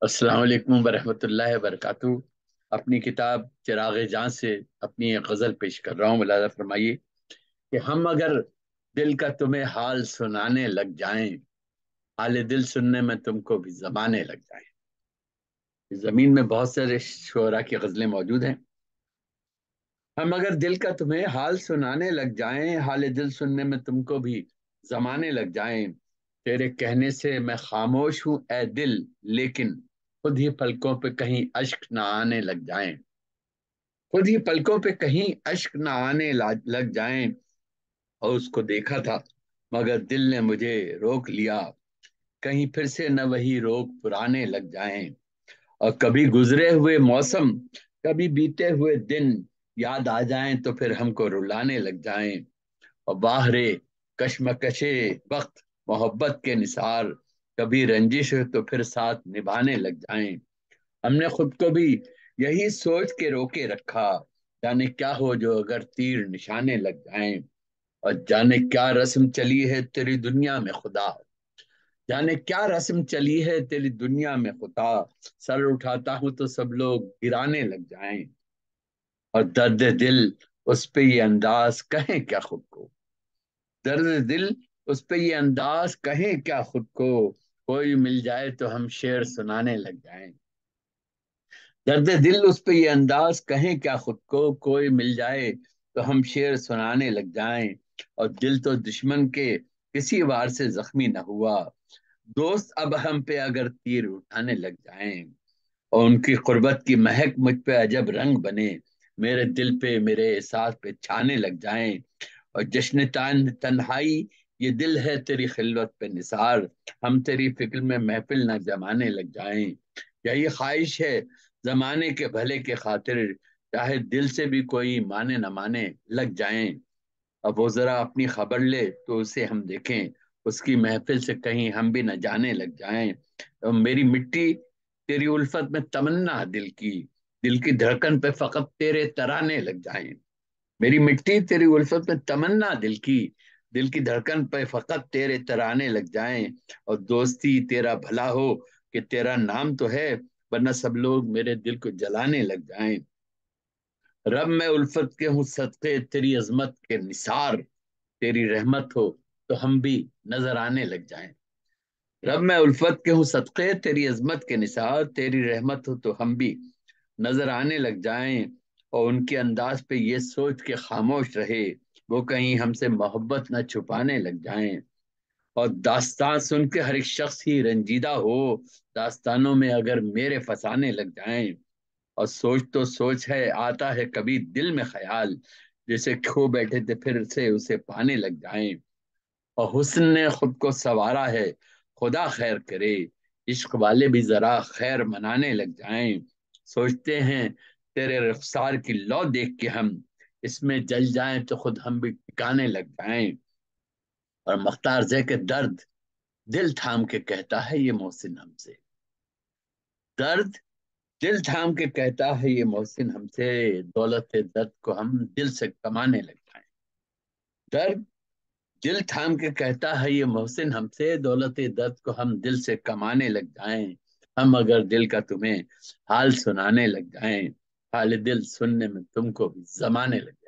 السلام علیکم ورحمۃ اللہ وبرکاتہ۔ اپنی کتاب چراغ جاں سے اپنی ایک غزل پیش کر رہا ہوں، ملاحظہ فرمائیے کہ ہم اگر دل کا تمہیں حال سنانے لگ جائیں، حال دل سننے میں تم کو بھی زمانے لگ جائیں۔ اس زمین میں بہت سارے شعراء کی غزلیں موجود ہیں۔ ہم اگر دل کا تمہیں حال سنانے لگ جائیں، حال دل سننے میں تم کو بھی زمانے لگ جائیں۔ تیرے کہنے سے میں خاموش ہوں اے دل، لیکن خود ہی پلکوں پہ کہیں اشک نہ آنے لگ جائیں، خود ہی پلکوں پہ کہیں اشک نہ آنے لگ جائیں۔ اور اس کو دیکھا تھا مگر دل نے مجھے روک لیا، کہیں پھر سے نہ وہی روگ پرانے لگ جائیں۔ اور کبھی گزرے ہوئے موسم، کبھی بیتے ہوئے دن یاد آ جائیں تو پھر ہم کو رلانے لگ جائیں۔ اور باہرے کشمکشے وقت محبت کے نثار، کبھی رنجش ہو تو پھر ساتھ نبھانے لگ جائیں۔ ہم نے خود کو بھی یہی سوچ کے روکے رکھا، جانے کیا ہو جو اگر تیر نشانے لگ جائیں۔ اور جانے کیا رسم چلی ہے تیری دنیا میں خدا، جانے کیا رسم چلی ہے تیری دنیا میں خدا، سر اٹھاتا ہوں تو سب لوگ گرانے لگ جائیں۔ اور درد دل اس پہ یہ انداز کہیں کیا خود کو، درد دل اس پہ یہ انداز کہیں کیا خود کو، کوئی مل جائے تو ہم شعر سنانے لگ جائیں۔ درد دل اس پہ یہ انداز کہیں کیا خود کو، کوئی مل جائے تو ہم شعر سنانے لگ جائیں۔ اور دل تو دشمن کے کسی وار سے زخمی نہ ہوا، دوست اب ہم پہ اگر تیر اٹھانے لگ جائیں۔ اور ان کی قربت کی مہک مجھ پہ عجب رنگ بنے، میرے دل پہ میرے احساس پہ چھانے لگ جائیں۔ اور جشن تنہائی یہ دل ہے تیری خلوت پہ نثار، ہم تیری فکر میں محفل نہ جمانے لگ جائیں۔ یہی خواہش ہے زمانے کے بھلے کے خاطر، چاہے دل سے بھی کوئی مانے نہ مانے لگ جائیں۔ اب وہ ذرا اپنی خبر لے تو اسے ہم دیکھیں، اس کی محفل سے کہیں ہم بھی نہ جانے لگ جائیں۔ اور میری مٹی تیری الفت میں تمنا دل کی دھڑکن پہ فقط تیرے ترانے لگ جائیں۔ میری مٹی تیری الفت میں تمنا دل کی دھڑکن پہ فقط تیرے ترانے لگ جائیں۔ اور دوستی تیرا بھلا ہو کہ تیرا نام تو ہے، ورنہ سب لوگ میرے دل کو جلانے لگ جائیں۔ رب میں الفت کے ہوں صدقے تیری عظمت کے نثار، تیری رحمت ہو تو ہم بھی نظر آنے لگ جائیں۔ رب میں الفت کے ہوں صدقے تیری عظمت کے نثار، تیری رحمت ہو تو ہم بھی نظر آنے لگ جائیں۔ اور ان کے انداز پہ یہ سوچ کے خاموش رہے، وہ کہیں ہم سے محبت نہ چھپانے لگ جائیں۔ اور داستان سن کے ہر ایک شخص ہی رنجیدہ ہو، داستانوں میں اگر میرے فسانے لگ جائیں۔ اور سوچ تو سوچ ہے، آتا ہے کبھی دل میں خیال، جیسے کھو بیٹھے تھے پھر سے اسے پانے لگ جائیں۔ اور حسن نے خود کو سنوارا ہے، خدا خیر کرے، عشق والے بھی ذرا خیر منانے لگ جائیں۔ سوچتے ہیں تیرے رخسار کی لو دیکھ کے ہم اس میں جل جائیں تو خود ہم بھی ٹکانے لگ جائیں۔ اور مختار زے کے درد دل تھام کے کہتا ہے یہ محسن ہم سے، درد دل تھام کے کہتا ہے یہ محسن ہم سے، دولت درد کو ہم دل سے کمانے لگ جائیں۔ درد دل تھام کے کہتا ہے یہ محسن ہم سے، دولت درد کو ہم دل سے کمانے لگ جائیں۔ ہم اگر دل کا تمہیں حال سنانے لگ جائیں، حال دل سننے میں تم کو بھی زمانے لگ جائیں۔